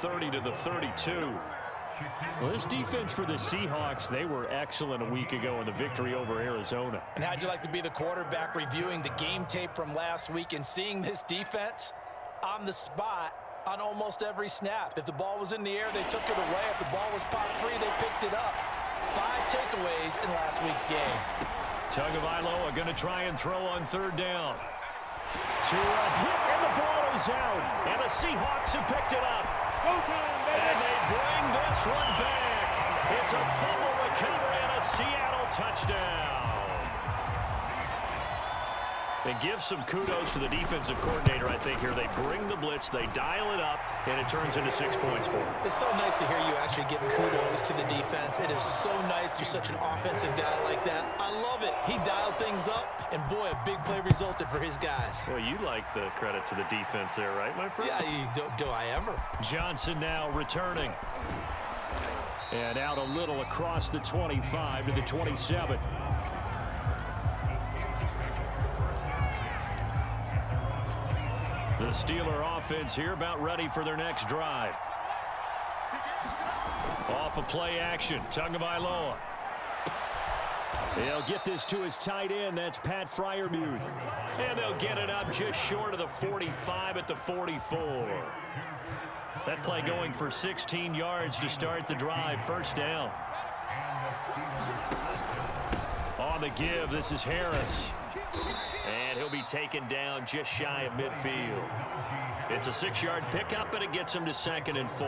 30 to the 32. Well, this defense for the Seahawks, they were excellent a week ago in the victory over Arizona. And how'd you like to be the quarterback reviewing the game tape from last week and seeing this defense on the spot on almost every snap? If the ball was in the air, they took it away. If the ball was popped free, they picked it up. 5 takeaways in last week's game. Tagovailoa going to try and throw on third down. To a hit, and the ball is out. And the Seahawks have picked it up. And they bring this one back. It's a fumble recovery and a Seattle touchdown. And give some kudos to the defensive coordinator, I think, here. They bring the blitz, they dial it up, and it turns into 6 points for them. It's so nice to hear you actually give kudos to the defense. It is so nice you're such an offensive guy like that. I love it. He dialed things up, and boy, a big play resulted for his guys. Well, you like the credit to the defense there, right, my friend? Yeah, do I ever. Johnson now returning. And out a little across the 25 to the 27. The Steeler offense here about ready for their next drive. Off of play action, Tagovailoa. They'll get this to his tight end. That's Pat Freiermuth. And they'll get it up just short of the 45 at the 44. That play going for 16 yards to start the drive. First down. On the give, this is Harris. And he'll be taken down just shy of midfield. It's a 6-yard pickup, and it gets him to 2nd and 4.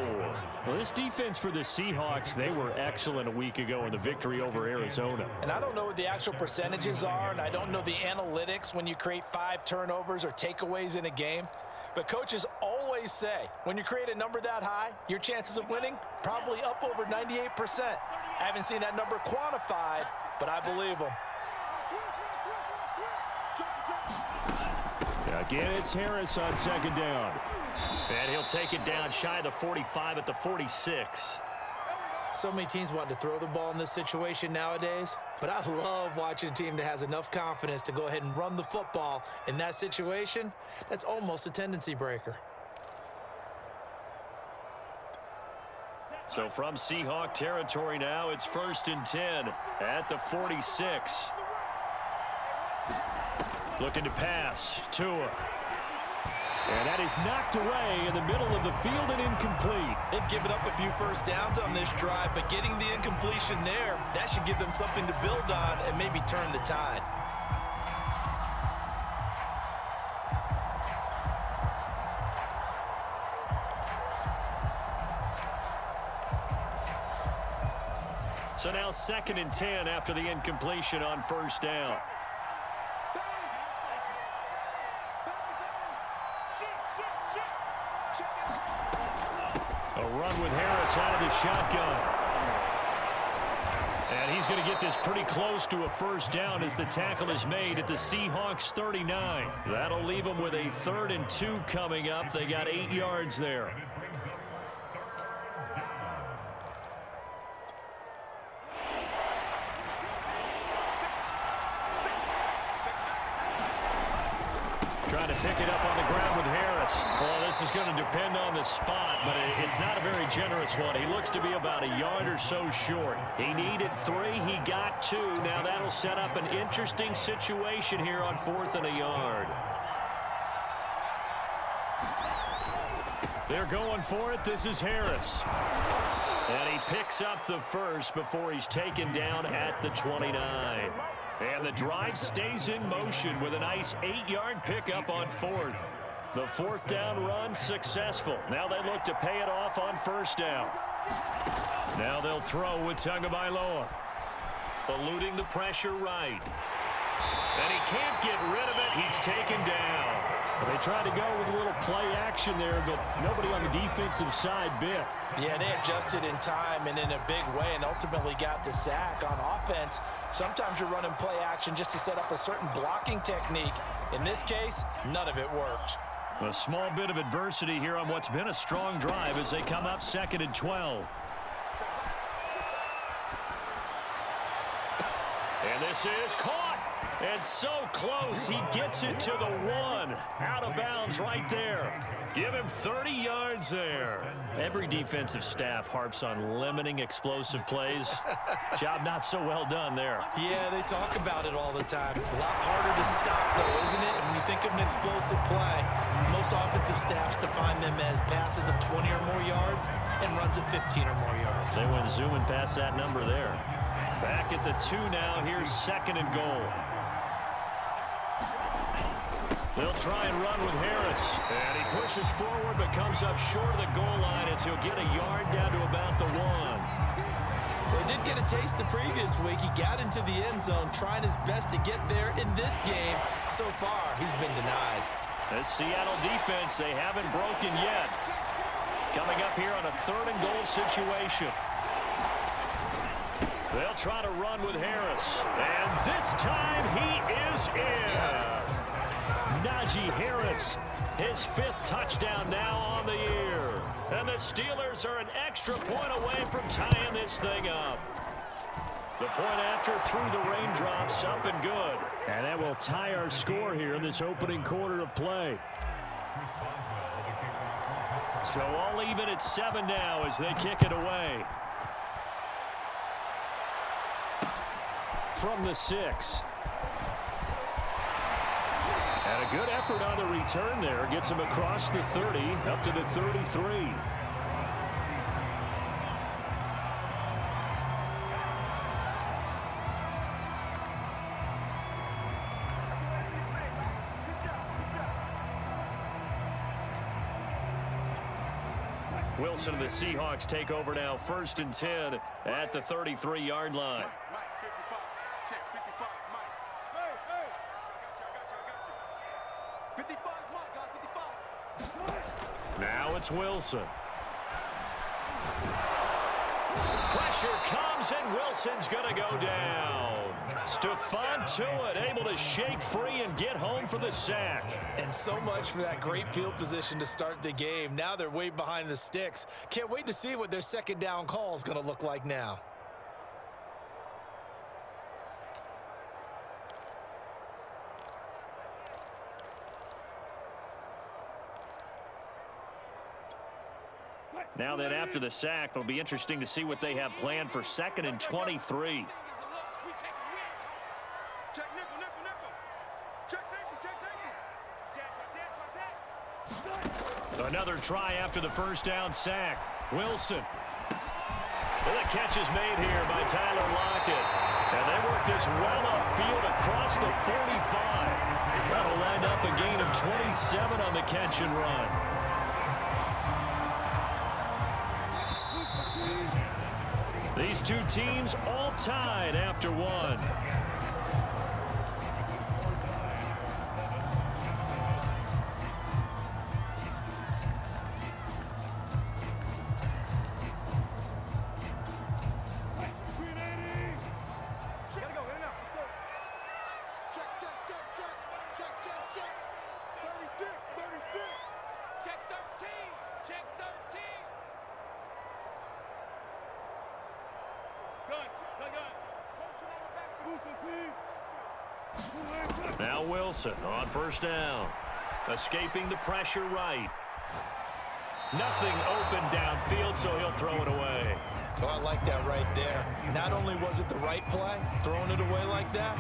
Well, this defense for the Seahawks, they were excellent a week ago in the victory over Arizona. And I don't know what the actual percentages are, and I don't know the analytics when you create 5 turnovers or takeaways in a game. But coaches always say, when you create a number that high, your chances of winning probably up over 98%. I haven't seen that number quantified, but I believe them. Again, it's Harris on 2nd down. And he'll take it down shy of the 45 at the 46. So many teams want to throw the ball in this situation nowadays, but I love watching a team that has enough confidence to go ahead and run the football in that situation. That's almost a tendency breaker. So from Seahawk territory now, it's 1st and 10 at the 46. Looking to pass. Tua. And that is knocked away in the middle of the field and incomplete. They've given up a few first downs on this drive, but getting the incompletion there, that should give them something to build on and maybe turn the tide. So now 2nd and 10 after the incompletion on first down. A run with Harris out of the shotgun. And he's going to get this pretty close to a first down as the tackle is made at the Seahawks 39. That'll leave them with a 3rd and 2 coming up. They got 8 yards there. Trying to pick it up on the ground with Harris. Well, this is going to depend on the spot, but it's not a very generous one. He looks to be about a yard or so short. He needed 3. He got 2. Now that'll set up an interesting situation here on 4th and a yard. They're going for it. This is Harris. And he picks up the first before he's taken down at the 29. And the drive stays in motion with a nice 8-yard pickup on 4th. The 4th down run successful. Now they look to pay it off on first down. Now they'll throw with Tagovailoa. Eluding the pressure right. And he can't get rid of it. He's taken down. Well, they tried to go with a little play action there, but nobody on the defensive side bit. Yeah, they adjusted in time and in a big way and ultimately got the sack. On offense, sometimes you're running play action just to set up a certain blocking technique. In this case, none of it worked. A small bit of adversity here on what's been a strong drive as they come up 2nd and 12. And this is caught. And so close, he gets it to the 1. Out of bounds right there. Give him 30 yards there. Every defensive staff harps on limiting explosive plays. Job not so well done there. Yeah, they talk about it all the time. A lot harder to stop, though, isn't it? And when you think of an explosive play, most offensive staffs define them as passes of 20 or more yards and runs of 15 or more yards. They went zooming past that number there. Back at the 2 now. Here's 2nd and goal. They'll try and run with Harris. And he pushes forward but comes up short of the goal line as he'll get a yard down to about the 1. Well, he did get a taste the previous week. He got into the end zone trying his best to get there in this game. So far, he's been denied. The Seattle defense, they haven't broken yet. Coming up here on a 3rd and goal situation. They'll try to run with Harris. And this time he is in. Yes. Najee Harris, his 5th touchdown now on the year. And the Steelers are an extra point away from tying this thing up. The point after through the raindrops, up and good. And that will tie our score here in this opening quarter of play. So all even at 7 now as they kick it away. From the 6. And a good effort on the return there. Gets him across the 30, up to the 33. Wilson and the Seahawks take over now, 1st and 10 at the 33-yard line. Now it's Wilson. Pressure comes, and Wilson's going to go down. Stephon Tuitt able to shake free and get home for the sack. And so much for that great field position to start the game. Now they're way behind the sticks. Can't wait to see what their 2nd down call is going to look like now. Now then, after the sack, it'll be interesting to see what they have planned for 2nd and 23. Another try after the 1st down sack. Wilson. The catch is made here by Tyler Lockett. And they work this well upfield across the 45. That'll wind up a gain of 27 on the catch and run. These two teams all tied after 1. Now Wilson on 1st down. Escaping the pressure right. Nothing open downfield, so he'll throw it away. Oh, I like that right there. Not only was it the right play, throwing it away like that,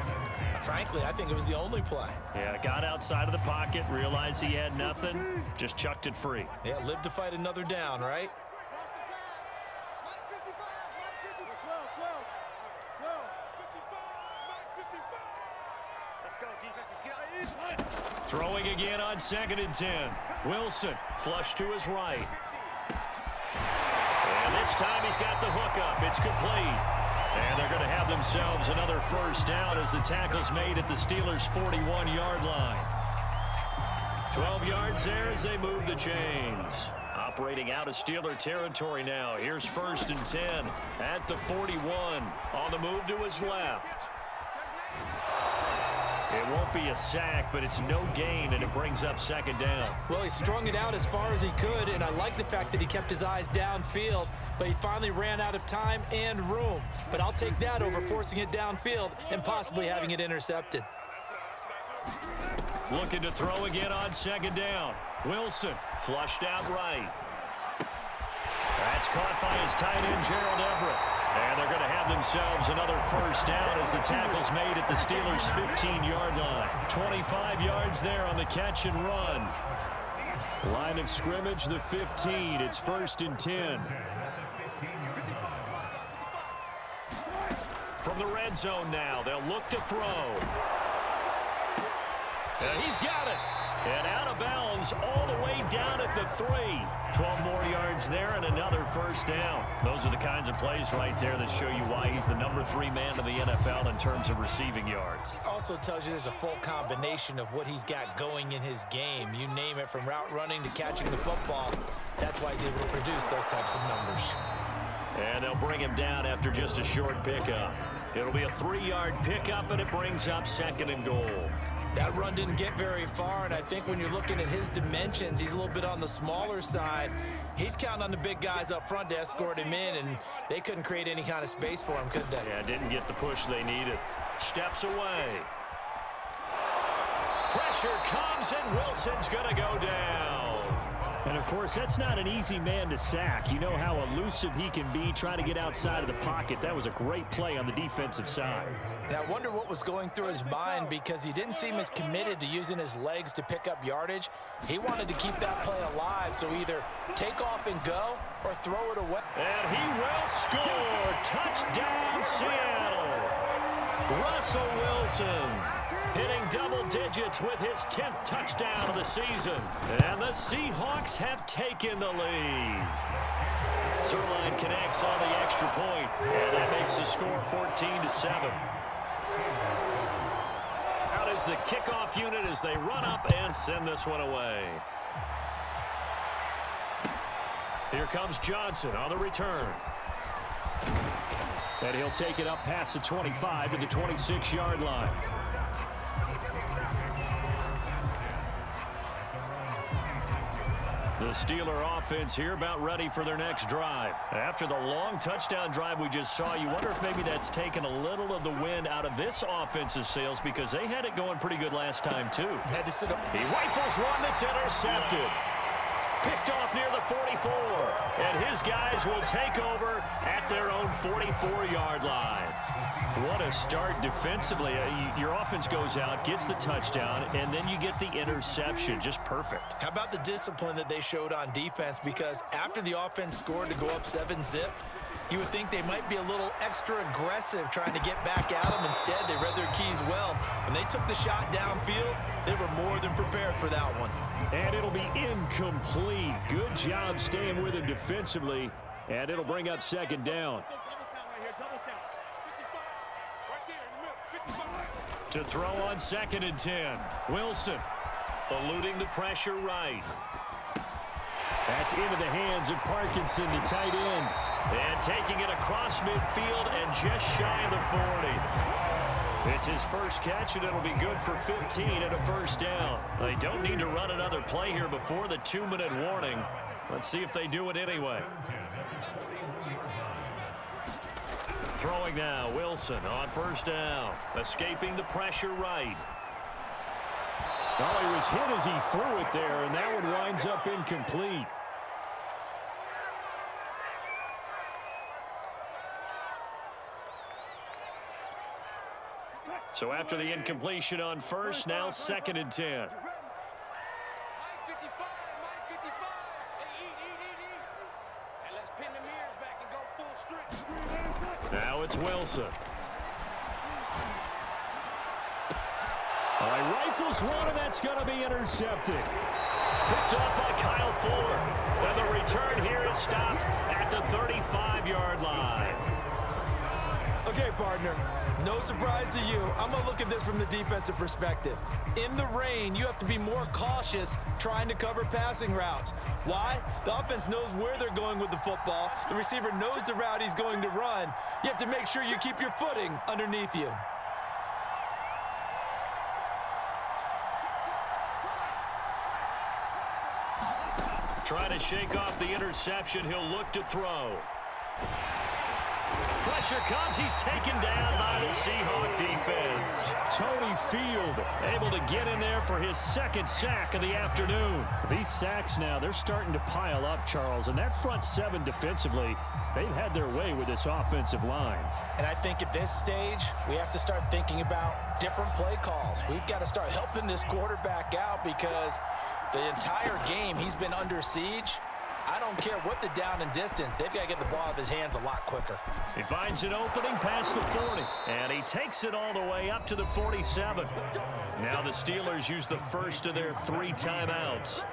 frankly, I think it was the only play. Yeah, got outside of the pocket, realized he had nothing, just chucked it free. Yeah, live to fight another down, right? Throwing again on 2nd and 10. Wilson, flush to his right. And this time he's got the hook up. It's complete. And they're going to have themselves another 1st down as the tackle's made at the Steelers' 41-yard line. 12 yards there as they move the chains. Operating out of Steeler territory now. Here's 1st and 10 at the 41. On the move to his left. It won't be a sack, but it's no gain, and it brings up second down. Well, he strung it out as far as he could, and I like the fact that he kept his eyes downfield, but he finally ran out of time and room. But I'll take that over forcing it downfield and possibly having it intercepted. Looking to throw again on second down. Wilson flushed out right. That's caught by his tight end, Gerald Everett. And they're going to have themselves another first down as the tackle's made at the Steelers' 15-yard line. 25 yards there on the catch and run. Line of scrimmage, the 15. It's 1st and 10. From the red zone now, they'll look to throw. He's got it. And out of bounds all the way down at the 3. 12 more yards there and another first down. Those are the kinds of plays right there that show you why he's the number 3 man in the NFL in terms of receiving yards. Also tells you there's a full combination of what he's got going in his game. You name it, from route running to catching the football. That's why he's able to produce those types of numbers. And they'll bring him down after just a short pickup. It'll be a 3-yard pickup, and it brings up 2nd and goal. That run didn't get very far, and I think when you're looking at his dimensions, he's a little bit on the smaller side. He's counting on the big guys up front to escort him in, and they couldn't create any kind of space for him, could they? Yeah, didn't get the push they needed. Steps away. Pressure comes, and Wilson's going to go down. And, of course, that's not an easy man to sack. You know how elusive he can be trying to get outside of the pocket. That was a great play on the defensive side. And I wonder what was going through his mind, because he didn't seem as committed to using his legs to pick up yardage. He wanted to keep that play alive, so either take off and go or throw it away. And he will score. Touchdown, Seattle. Russell Wilson hitting double digits with his 10th touchdown of the season. And the Seahawks have taken the lead. Zerline connects on the extra point, and that makes the score 14-7. Out is the kickoff unit as they run up and send this one away. Here comes Johnson on the return. And he'll take it up past the 25 to the 26-yard line. The Steeler offense here about ready for their next drive. After the long touchdown drive we just saw, you wonder if maybe that's taken a little of the wind out of this offense's sails, because they had it going pretty good last time too. Had to sit up. He rifles one that's intercepted. Picked off near the 44. And his guys will take over at their own 44-yard line. What a start defensively. Your offense goes out, gets the touchdown, and then you get the interception. Just perfect. How about the discipline that they showed on defense? Because after the offense scored to go up 7-zip, you would think they might be a little extra aggressive trying to get back at them. Instead, they read their keys well. When they took the shot downfield, they were more than prepared for that one. And it'll be incomplete. Good job staying with him defensively, and it'll bring up 2nd down. To throw on 2nd and 10. Wilson eluding the pressure right. That's into the hands of Parkinson, the tight end. And taking it across midfield and just shy of the 40. It's his first catch, and it'll be good for 15 and a first down. They don't need to run another play here before the 2-minute warning. Let's see if they do it anyway. Throwing now, Wilson on first down. Escaping the pressure right. Oh, he was hit as he threw it there, and that one winds up incomplete. So after the incompletion on first, now 2nd and 10. Now it's Wilson. All right, rifles one, and that's going to be intercepted. Picked up by Kyle Fuller. And the return here is stopped at the 35-yard line. Okay, partner, no surprise to you. I'm going to look at this from the defensive perspective. In the rain, you have to be more cautious trying to cover passing routes. Why? The offense knows where they're going with the football. The receiver knows the route he's going to run. You have to make sure you keep your footing underneath you. Trying to shake off the interception. He'll look to throw. Pressure comes. He's taken down by the Seahawk defense. Tony Field able to get in there for his second sack of the afternoon. These sacks now, they're starting to pile up, Charles. And that front seven defensively, they've had their way with this offensive line. And I think at this stage, we have to start thinking about different play calls. We've got to start helping this quarterback out because the entire game he's been under siege. I don't care what the down and distance. They've got to get the ball out of his hands a lot quicker. He finds an opening past the 40, and he takes it all the way up to the 47. Now the Steelers use the first of their 3 timeouts,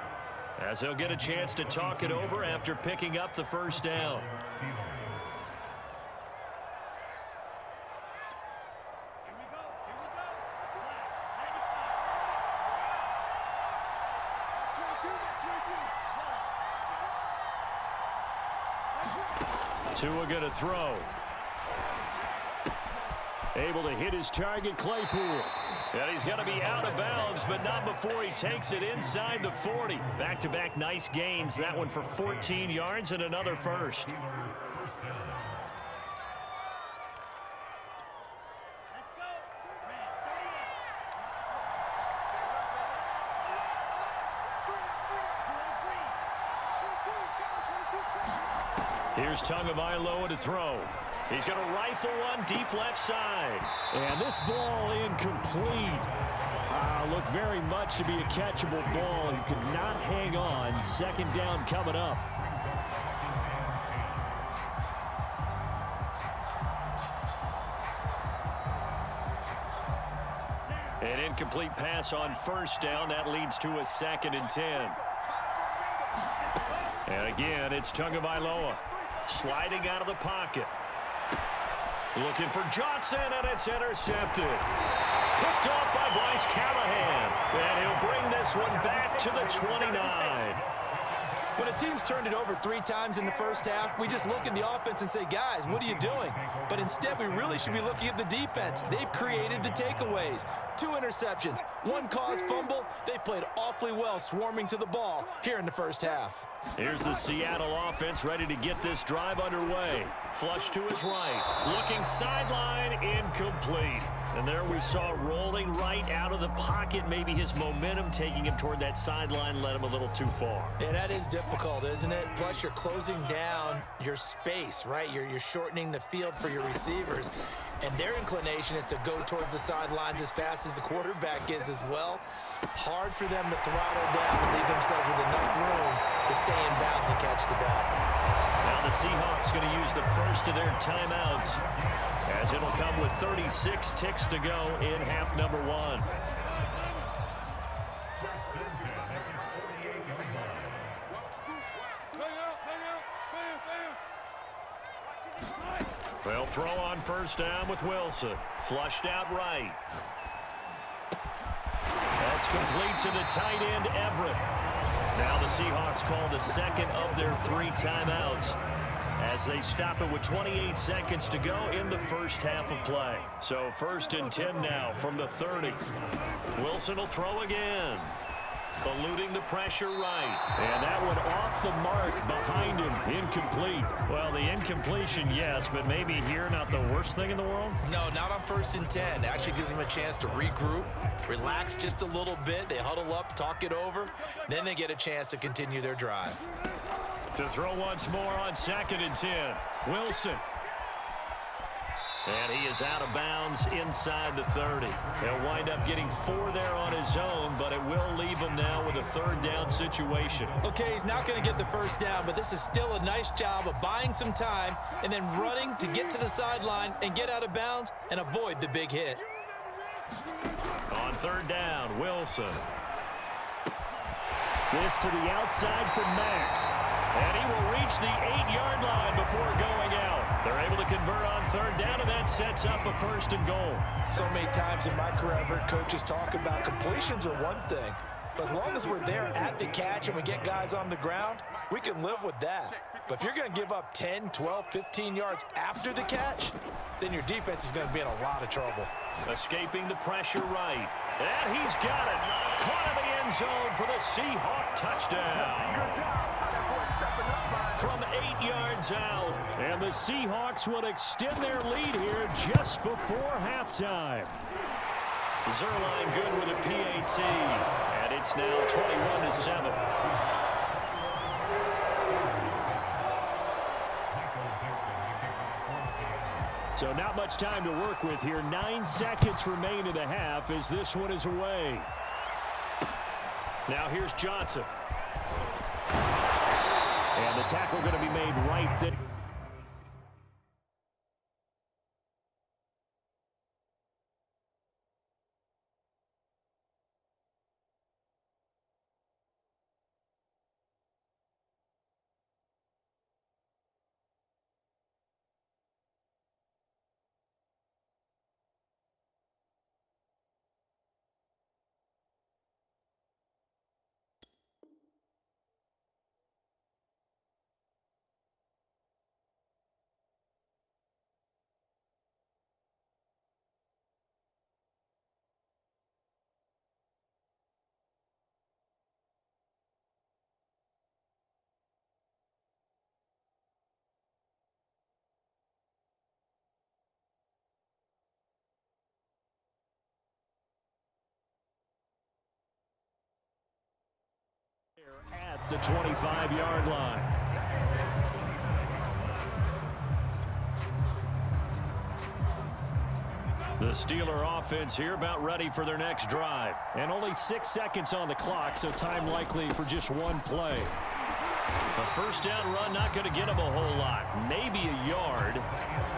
as they'll get a chance to talk it over after picking up the first down. Tua gonna throw. Able to hit his target, Claypool. And he's going to be out of bounds, but not before he takes it inside the 40. Back-to-back nice gains. That one for 14 yards and another first. Here's Tagovailoa to throw. He's going to rifle one deep left side. And this ball incomplete. Looked very much to be a catchable ball. He could not hang on. Second down coming up. An incomplete pass on first down. That leads to a 2nd and 10. And again, it's Tagovailoa sliding out of the pocket. Looking for Johnson, and it's intercepted. Picked off by Bryce Callahan. And he'll bring this one back to the 29. When a team's turned it over 3 times in the first half, we just look at the offense and say, guys, what are you doing? But instead, we really should be looking at the defense. They've created the takeaways. 2 interceptions, 1 caused fumble. They played awfully well swarming to the ball here in the first half. Here's the Seattle offense ready to get this drive underway. Flush to his right. Looking sideline, incomplete. And there we saw rolling right out of the pocket. Maybe his momentum taking him toward that sideline led him a little too far. Yeah, that is difficult, isn't it? Plus, you're closing down your space, right? You're shortening the field for your receivers. And their inclination is to go towards the sidelines as fast as the quarterback is as well. Hard for them to throttle down and leave themselves with enough room to stay in bounds and catch the ball. Now the Seahawks going to use the first of their timeouts, as it'll come with 36 ticks to go in half number 1. They'll throw on first down with Wilson. Flushed out right. That's complete to the tight end, Everett. Now the Seahawks call the second of their 3 timeouts, as they stop it with 28 seconds to go in the first half of play. So 1st and 10 now from the 30. Wilson will throw again. Eluding the pressure right. And that one off the mark behind him. Incomplete. Well, the incompletion, yes, but maybe here not the worst thing in the world? No, not on 1st and 10. Actually gives them a chance to regroup, relax just a little bit. They huddle up, talk it over. Then they get a chance to continue their drive. To throw once more on 2nd and 10. Wilson. And he is out of bounds inside the 30. He'll wind up getting 4 there on his own, but it will leave him now with a 3rd down situation. Okay, he's not going to get the first down, but this is still a nice job of buying some time and then running to get to the sideline and get out of bounds and avoid the big hit. On 3rd down, Wilson. This to the outside for Mack. And he will reach the 8-yard line before going out. They're able to convert on 3rd down, and that sets up a 1st and goal. So many times in my career, I've heard coaches talk about completions are one thing, but as long as we're there at the catch and we get guys on the ground, we can live with that. But if you're going to give up 10, 12, 15 yards after the catch, then your defense is going to be in a lot of trouble. Escaping the pressure right. And he's got it. Caught in the end zone for the Seahawk touchdown. from 8 yards out. And the Seahawks will extend their lead here just before halftime. Zerline good with a PAT. And it's now 21-7. So not much time to work with here. 9 seconds remain in the half as this one is away. Now here's Johnson. And the tackle going to be made right there. At the 25-yard line. The Steeler offense here about ready for their next drive. And only 6 seconds on the clock, so time likely for just one play. A first down run not going to get him a whole lot. Maybe a yard.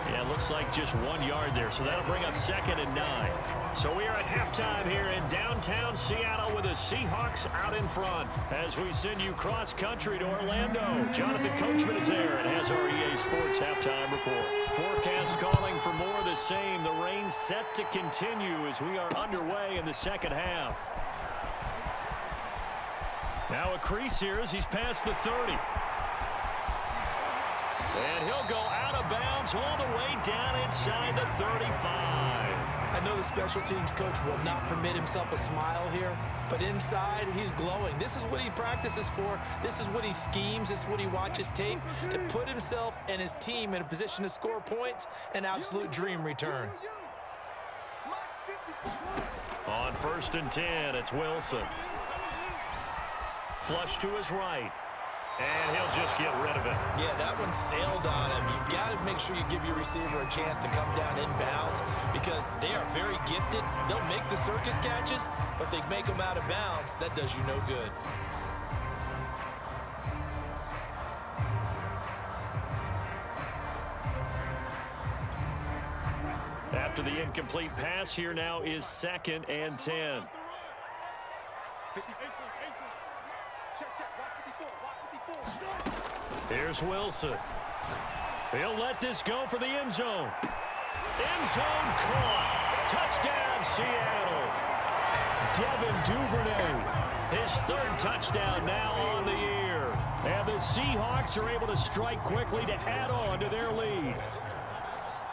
Yeah, it looks like just 1 yard there, so that'll bring up 2nd and 9. So we are at halftime here in downtown Seattle with the Seahawks out in front. As we send you cross-country to Orlando, Jonathan Coachman is there and has our EA Sports halftime report. Forecast calling for more of the same. The rain set to continue as we are underway in the second half. Now a crease here as he's past the 30. And he'll go out of bounds all the way down inside the 35. I know the special teams coach will not permit himself a smile here, but inside he's glowing. This is what he practices for. This is what he schemes. This is what he watches tape to put himself and his team in a position to score points. An absolute dream return. On 1st and 10, it's Wilson. Flush to his right. And he'll just get rid of it. Yeah, that one sailed on him. You've got to make sure you give your receiver a chance to come down inbounds because they are very gifted. They'll make the circus catches, but they make them out of bounds. That does you no good. After the incomplete pass, here now is 2nd and 10. Here's Wilson. He'll let this go for the end zone. End zone caught. Touchdown, Seattle. Devin Duvernay. His 3rd touchdown now on the year. And the Seahawks are able to strike quickly to add on to their lead.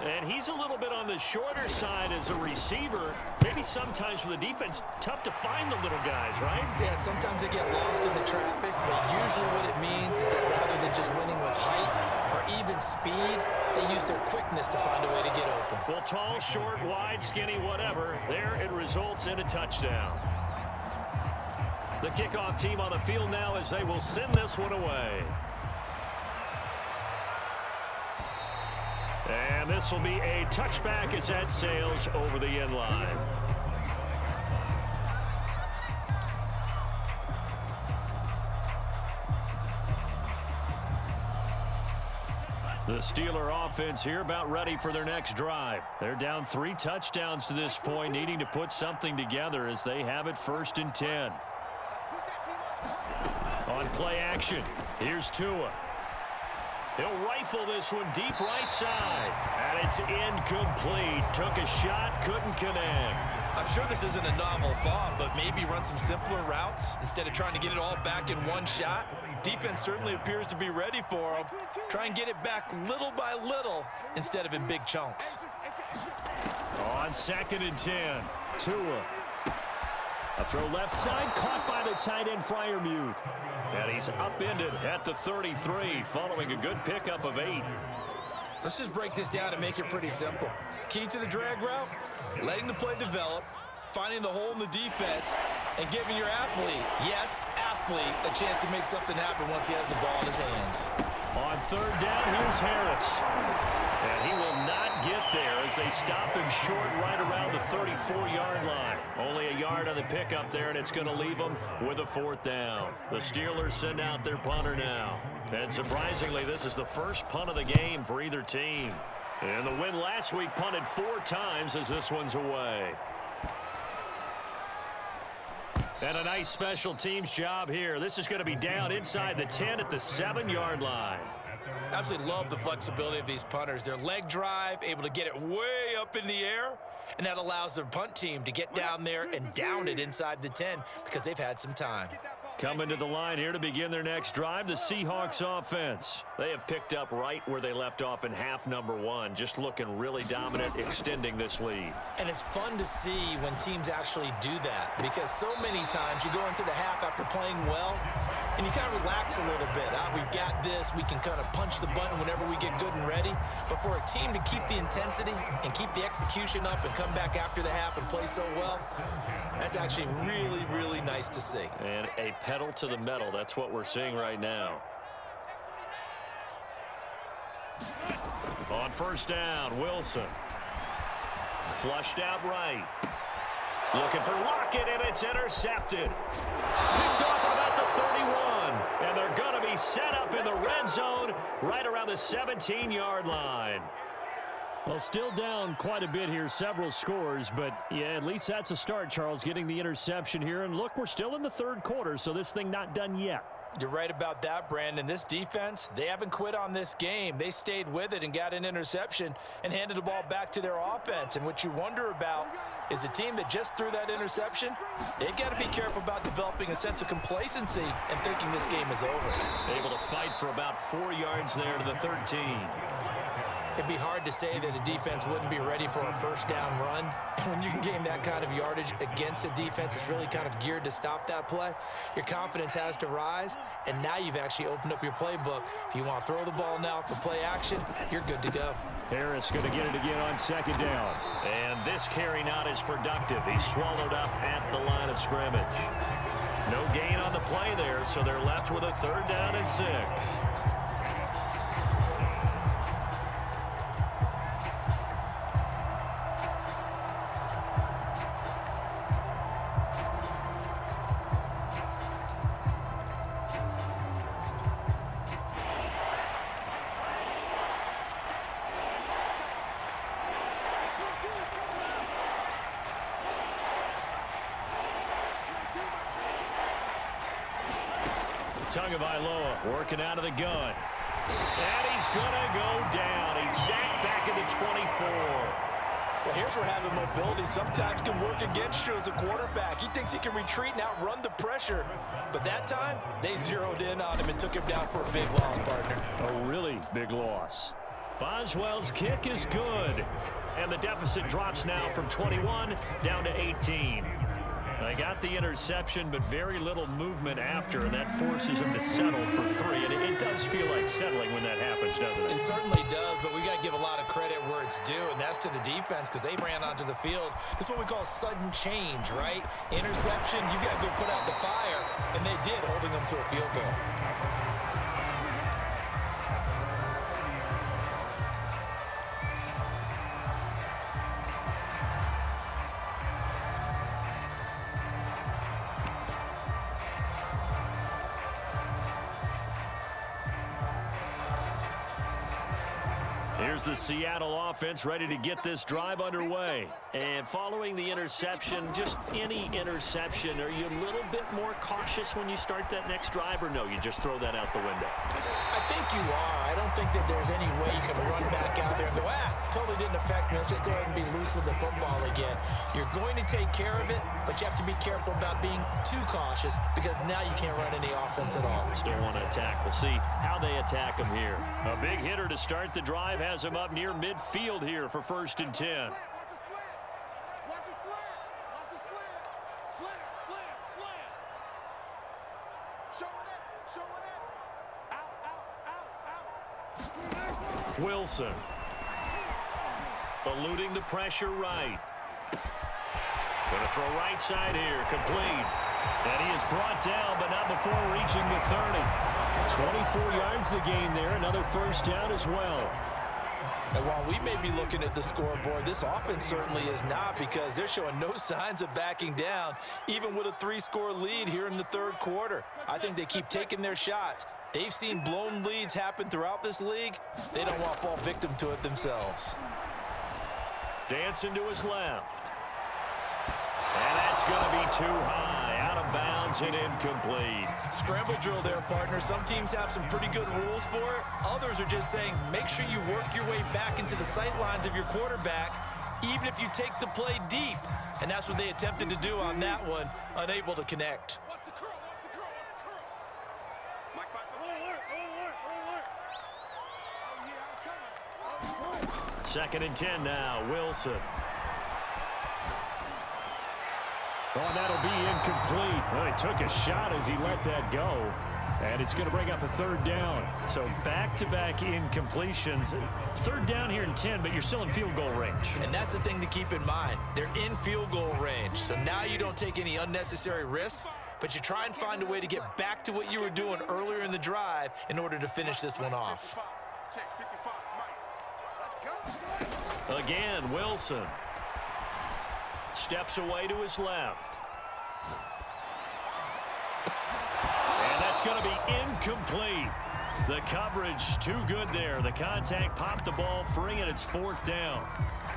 And he's a little bit on the shorter side as a receiver. Maybe sometimes for the defense, tough to find the little guys, right? Yeah, sometimes they get lost in the traffic, but usually what it means is that rather than just winning with height or even speed, they use their quickness to find a way to get open. Well, tall, short, wide, skinny, whatever, there it results in a touchdown. The kickoff team on the field now as they will send this one away. And this will be a touchback as that sails over the end line. The Steeler offense here about ready for their next drive. They're down 3 touchdowns to this point, needing to put something together as they have it 1st and 10. On play action, here's Tua. He'll rifle this one deep right side. And it's incomplete. Took a shot, couldn't connect. I'm sure this isn't a novel thought, but maybe run some simpler routes instead of trying to get it all back in one shot. Defense certainly appears to be ready for him. Try and get it back little by little instead of in big chunks. On 2nd and 10, Tua. A throw left side, caught by the tight end, Freiermuth. And he's upended at the 33, following a good pickup of 8. Let's just break this down and make it pretty simple. Key to the drag route, letting the play develop, finding the hole in the defense, and giving your athlete, yes, athlete, a chance to make something happen once he has the ball in his hands. On third down, here's Harris. And he will not get there as they stop him short right around the 34-yard line. Only a yard on the pickup there, and it's going to leave them with a 4th down. The Steelers send out their punter now. And surprisingly, this is the first punt of the game for either team. And the win last week punted 4 times as this one's away. And a nice special teams job here. This is going to be down inside the 10 at the 7-yard line. Absolutely love the flexibility of these punters. Their leg drive, able to get it way up in the air, and that allows their punt team to get down there and down it inside the 10 because they've had some time. Coming to the line here to begin their next drive, the Seahawks offense. They have picked up right where they left off in half number 1, just looking really dominant, extending this lead. And it's fun to see when teams actually do that because so many times you go into the half after playing well and you kind of relax a little bit. We've got this. We can kind of punch the button whenever we get good and ready. But for a team to keep the intensity and keep the execution up and come back after the half and play so well, that's actually really, really nice to see. And a pedal to the metal. That's what we're seeing right now. On first down, Wilson. Flushed out right. Looking for Lockett, and it's intercepted. Picked off about the 31. And they're going to be set up in the red zone right around the 17-yard line. Well, still down quite a bit here, several scores, but yeah, at least that's a start, Charles, getting the interception here. And look, we're still in the third quarter, so this thing not done yet. You're right about that, Brandon. This defense, they haven't quit on this game. They stayed with it and got an interception and handed the ball back to their offense. And what you wonder about is the team that just threw that interception, they've got to be careful about developing a sense of complacency and thinking this game is over. Able to fight for about 4 yards there to the 13. It'd be hard to say that a defense wouldn't be ready for a first down run. When you can gain that kind of yardage against a defense that's really kind of geared to stop that play, your confidence has to rise, and now you've actually opened up your playbook. If you want to throw the ball now for play action, you're good to go. Harris going to get it again on second down. And this carry not as productive. He's swallowed up at the line of scrimmage. No gain on the play there, so they're left with a 3rd down and 6. Tagovailoa working out of the gun. And he's going to go down. He's sacked back at the 24. Well, here's where having mobility sometimes can work against you as a quarterback. He thinks he can retreat and outrun the pressure. But that time, they zeroed in on him and took him down for a big loss, partner. A really big loss. Boswell's kick is good. And the deficit drops now from 21 down to 18. They got the interception, but very little movement after, and that forces them to settle for 3. And it does feel like settling when that happens, doesn't it? It certainly does, but we got to give a lot of credit where it's due, and that's to the defense because they ran onto the field. This is what we call sudden change, right? Interception, you got to go put out the fire, and they did, holding them to a field goal. Here's the Seattle offense ready to get this drive underway. And following the interception, just any interception, are you a little bit more cautious when you start that next drive, or no, you just throw that out the window? I think you are. I don't think that there's any way you can run back out there and go, totally didn't affect me. Let's just go ahead and be loose with the football again. You're going to take care of it, but you have to be careful about being too cautious because now you can't run any offense at all. Still want to attack. We'll see how they attack him here. A big hitter to start the drive has him up near midfield here for 1st and 10. Wilson. Eluding the pressure right. Going to throw right side here. Complete. And he is brought down, but not before reaching the 30. 24 yards to gain there. Another first down as well. And while we may be looking at the scoreboard, this offense certainly is not, because they're showing no signs of backing down, even with a 3-score lead here in the third quarter. I think they keep taking their shots. They've seen blown leads happen throughout this league. They don't want to fall victim to it themselves. Dancing to his left. And that's going to be too high. Out of bounds and incomplete. Scramble drill there, partner. Some teams have some pretty good rules for it. Others are just saying, make sure you work your way back into the sight lines of your quarterback, even if you take the play deep. And that's what they attempted to do on that one, unable to connect. Second and 10 now. Wilson. Oh, and that'll be incomplete. Well, he took a shot as he let that go. And it's going to bring up a third down. So back-to-back incompletions. Third down here in 10, but you're still in field goal range. And that's the thing to keep in mind. They're in field goal range. So now you don't take any unnecessary risks, but you try and find a way to get back to what you were doing earlier in the drive in order to finish this one off. Again, Wilson. Steps away to his left. And that's going to be incomplete. The coverage too good there. The contact popped the ball free, and it's fourth down.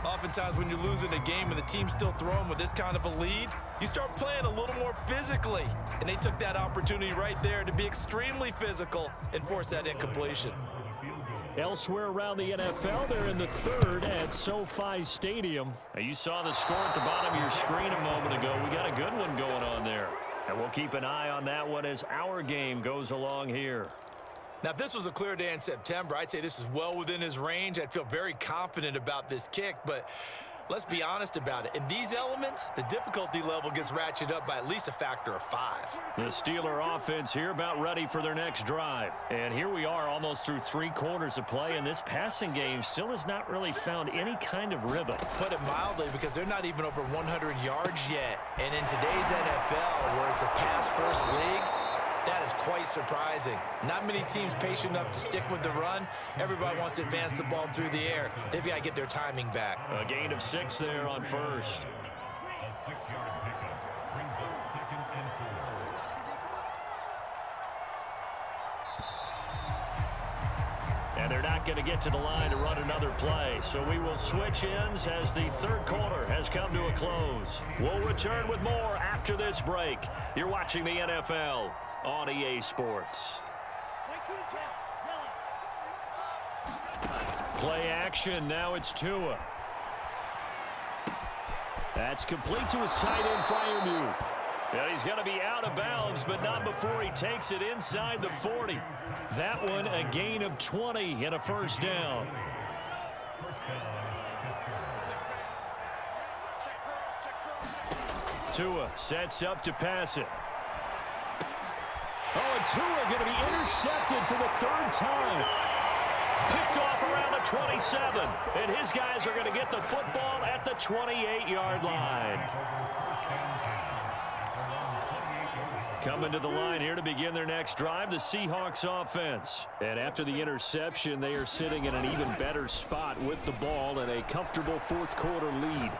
Oftentimes when you're losing a game and the team's still throwing with this kind of a lead, you start playing a little more physically. And they took that opportunity right there to be extremely physical and force that incompletion. Elsewhere around the NFL, they're in the third at SoFi Stadium. Now, you saw the score at the bottom of your screen a moment ago. We got a good one going on there. And we'll keep an eye on that one as our game goes along here. Now, if this was a clear day in September, I'd say this is well within his range. I'd feel very confident about this kick, but let's be honest about it. In these elements, the difficulty level gets ratcheted up by at least a factor of 5. The Steeler offense here about ready for their next drive. And here we are almost through 3 quarters of play, and this passing game still has not really found any kind of rhythm. Put it mildly, because they're not even over 100 yards yet. And in today's NFL, where it's a pass-first league, that is quite surprising. Not many teams patient enough to stick with the run. Everybody wants to advance the ball through the air. They've got to get their timing back. A gain of 6 there on first. And they're not going to get to the line to run another play. So we will switch ends as the third quarter has come to a close. We'll return with more after this break. You're watching the NFL on EA Sports. Play action. Now it's Tua. That's complete to his tight end Freiermuth. Yeah, he's going to be out of bounds, but not before he takes it inside the 40. That one a gain of 20 and a first down. Tua sets up to pass it. Oh, and Tua going to be intercepted for the third time. Picked off around the 27. And his guys are going to get the football at the 28-yard line. Coming to the line here to begin their next drive, the Seahawks offense. And after the interception, they are sitting in an even better spot with the ball and a comfortable fourth quarter lead.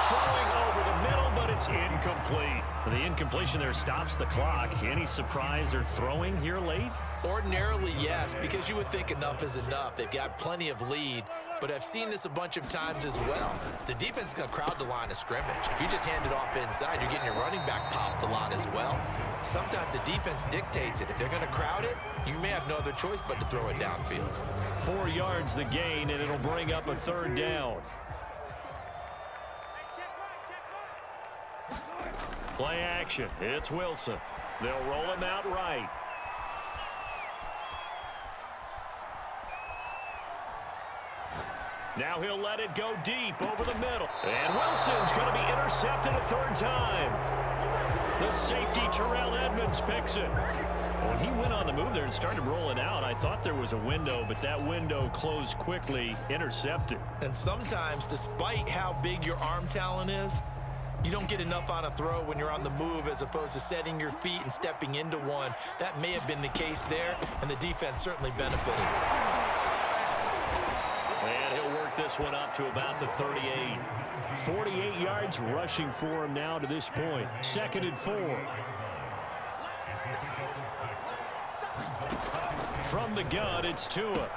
Throwing over the middle, but it's incomplete. The incompletion there stops the clock. Any surprise they're throwing here late? Ordinarily, yes, because you would think enough is enough. They've got plenty of lead, but I've seen this a bunch of times as well. The defense is going to crowd the line of scrimmage. If you just hand it off inside, you're getting your running back popped a lot as well. Sometimes the defense dictates it. If they're going to crowd it, you may have no other choice but to throw it downfield. 4 yards the gain, and it'll bring up a third down. Play action. It's Wilson. They'll roll him out right. Now he'll let it go deep over the middle. And Wilson's going to be intercepted a third time. The safety, Terrell Edmonds, picks it. When he went on the move there and started rolling out, I thought there was a window, but that window closed quickly, intercepted. And sometimes, despite how big your arm talent is, you don't get enough on a throw when you're on the move as opposed to setting your feet and stepping into one. That may have been the case there, and the defense certainly benefited. And he'll work this one up to about the 38. 48 yards rushing for him now to this point. 2nd and 4. From the gun, it's Tua.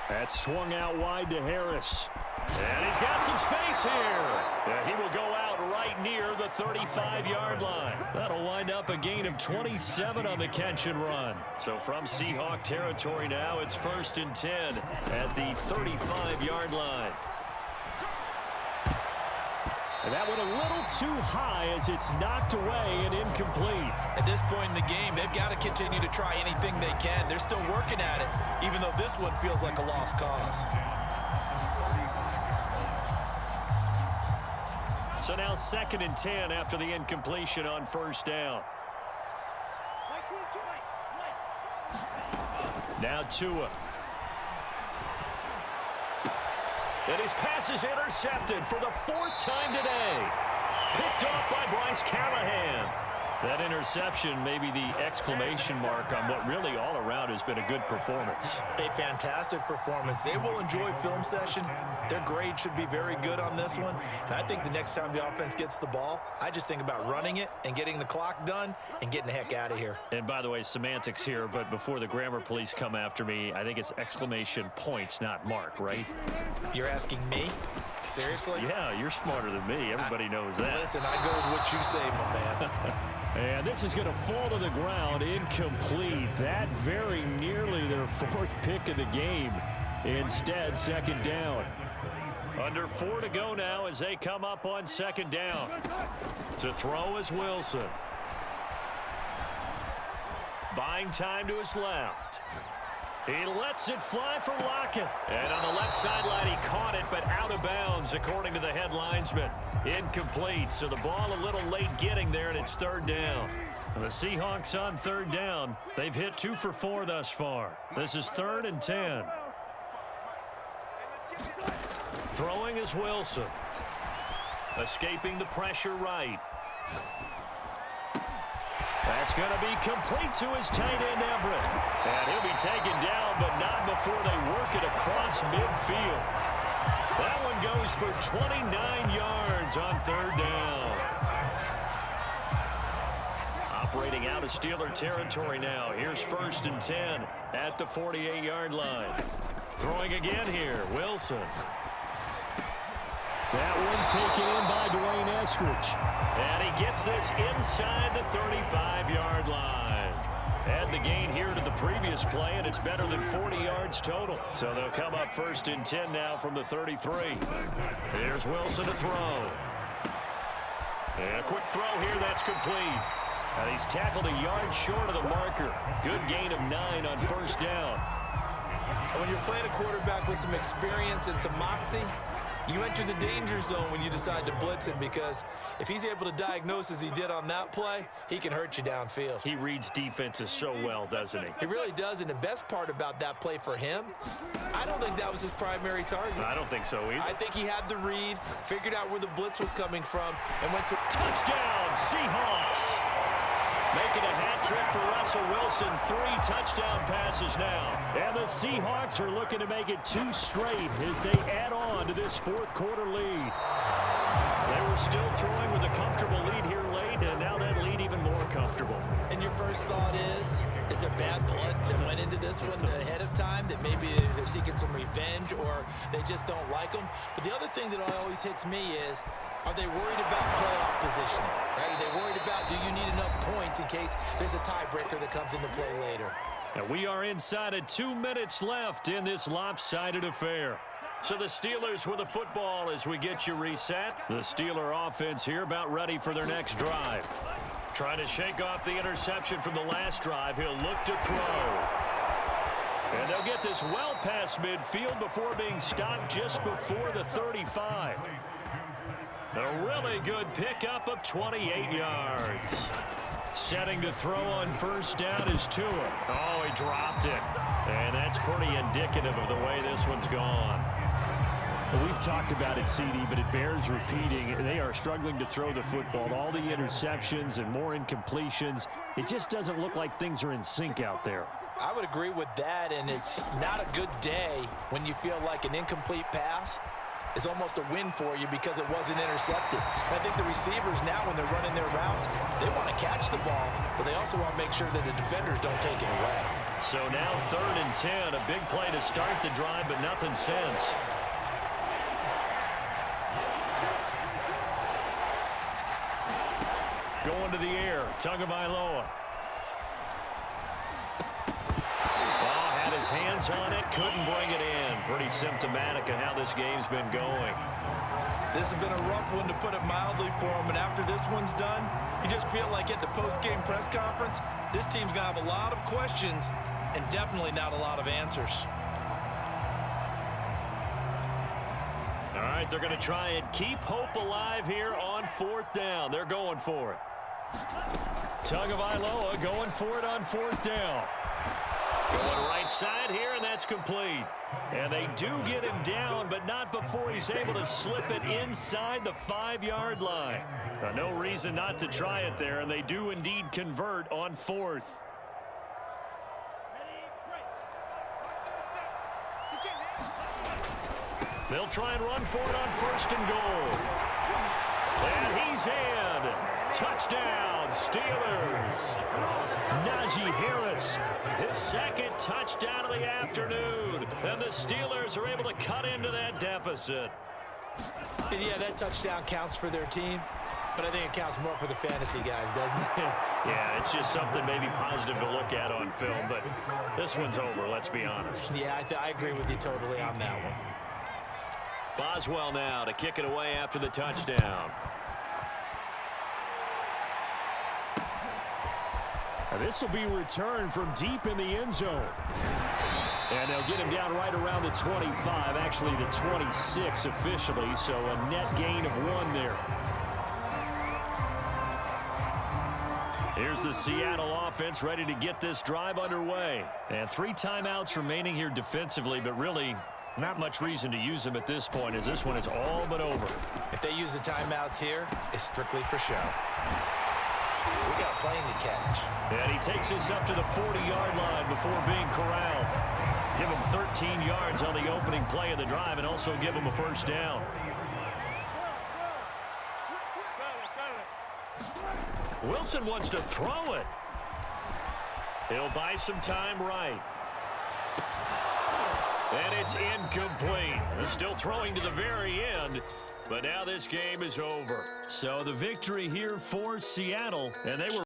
That's swung out wide to Harris. And he's got some space here. And he will go out right near the 35-yard line. That'll wind up a gain of 27 on the catch and run. So from Seahawk territory now, it's 1st and 10 at the 35-yard line. And that went a little too high as it's knocked away and incomplete. At this point in the game, they've got to continue to try anything they can. They're still working at it, even though this one feels like a lost cause. So now 2nd and 10 after the incompletion on 1st down. Now Tua. And his pass is intercepted for the 4th time today. Picked off by Bryce Callahan. That interception may be the exclamation mark on what really all around has been a good performance. A fantastic performance. They will enjoy film session. Their grade should be very good on this one. And I think the next time the offense gets the ball, I just think about running it and getting the clock done and getting the heck out of here. And by the way, semantics here, but before the grammar police come after me, I think it's exclamation point, not mark, right? You're asking me? Seriously? Yeah, you're smarter than me. Everybody knows that. Listen, I go with what you say, my man. And this is going to fall to the ground, incomplete. That very nearly their 4th pick of the game. Instead, 2nd down. Under 4 to go now as they come up on 2nd down. To throw is Wilson. Buying time to his left. He lets it fly for Lockett. And on the left sideline, he caught it, but out of bounds, according to the head linesman. Incomplete, so the ball a little late getting there, and it's 3rd down. The Seahawks on 3rd down. They've hit 2 for 4 thus far. This is 3rd and 10. Throwing is Wilson. Escaping the pressure right. That's going to be complete to his tight end, Everett. And he'll be taken down, but not before they work it across midfield. That one goes for 29 yards on 3rd down. Operating out of Steeler territory now. Here's 1st and 10 at the 48-yard line. Throwing again here, Wilson. That one taken in by Dwayne Eskridge. And he gets this inside the 35-yard line. Add the gain here to the previous play, and it's better than 40 yards total. So they'll come up 1st and 10 now from the 33. Here's Wilson to throw. And a quick throw here, that's complete. And he's tackled a yard short of the marker. Good gain of 9 on 1st down. When you're playing a quarterback with some experience and some moxie, you enter the danger zone when you decide to blitz him, because if he's able to diagnose as he did on that play, he can hurt you downfield. He reads defenses so well, doesn't he? He really does, and the best part about that play for him, I don't think that was his primary target. I don't think so either. I think he had the read, figured out where the blitz was coming from, and went to touchdown, Seahawks. Making a hat trick for Russell Wilson. 3 touchdown passes now. And the Seahawks are looking to make it 2 straight as they add on to this 4th quarter lead. They were still throwing with a comfortable lead here late, and now that lead even more comfortable. And your first thought is there bad blood that went into this one ahead of time, that maybe they're seeking some revenge or they just don't like them? But the other thing that always hits me is, are they worried about playoff positioning? Right? Are they worried about, do you need enough points in case there's a tiebreaker that comes into play later? And we are inside of 2 minutes left in this lopsided affair. So the Steelers with the football as we get you reset. The Steeler offense here about ready for their next drive. Trying to shake off the interception from the last drive. He'll look to throw. And they'll get this well past midfield before being stopped just before the 35. A really good pickup of 28 yards. Setting to throw on first down is Tua. Oh, he dropped it. And that's pretty indicative of the way this one's gone. Well, we've talked about it, CD, but it bears repeating. They are struggling to throw the football. All the interceptions and more incompletions. It just doesn't look like things are in sync out there. I would agree with that, and it's not a good day when you feel like an incomplete pass is almost a win for you because it wasn't intercepted. I think the receivers now, when they're running their routes, they want to catch the ball, but they also want to make sure that the defenders don't take it away. So now 3rd and 10, a big play to start the drive, but nothing since. Going to the air, Tagovailoa. Had his hands on it, couldn't bring it in. Pretty symptomatic of how this game's been going. This has been a rough one, to put it mildly, for him, and after this one's done, you just feel like at the post-game press conference, this team's going to have a lot of questions and definitely not a lot of answers. All right, they're going to try and keep hope alive here on 4th down. They're going for it. Tagovailoa going for it on 4th down. Going right side here, and that's complete. And they do get him down, but not before he's able to slip it inside the 5-yard line. No reason not to try it there, and they do indeed convert on 4th. They'll try and run for it on 1st and goal. And he's in. Touchdown, Steelers. Najee Harris, his 2nd touchdown of the afternoon. And the Steelers are able to cut into that deficit. And yeah, that touchdown counts for their team, but I think it counts more for the fantasy guys, doesn't it? Yeah, it's just something maybe positive to look at on film, but this one's over, let's be honest. Yeah, I agree with you totally on that one. Boswell now to kick it away after the touchdown. This will be returned from deep in the end zone. And they'll get him down right around the 25, actually the 26 officially, so a net gain of 1 there. Here's the Seattle offense ready to get this drive underway. And 3 timeouts remaining here defensively, but really not much reason to use them at this point, as this one is all but over. If they use the timeouts here, it's strictly for show. We got a plane to catch. And he takes this up to the 40-yard line before being corralled. Give him 13 yards on the opening play of the drive and also give him a 1st down. Wilson wants to throw it. He'll buy some time right. And it's incomplete. He's still throwing to the very end. But now this game is over. So the victory here for Seattle, and they were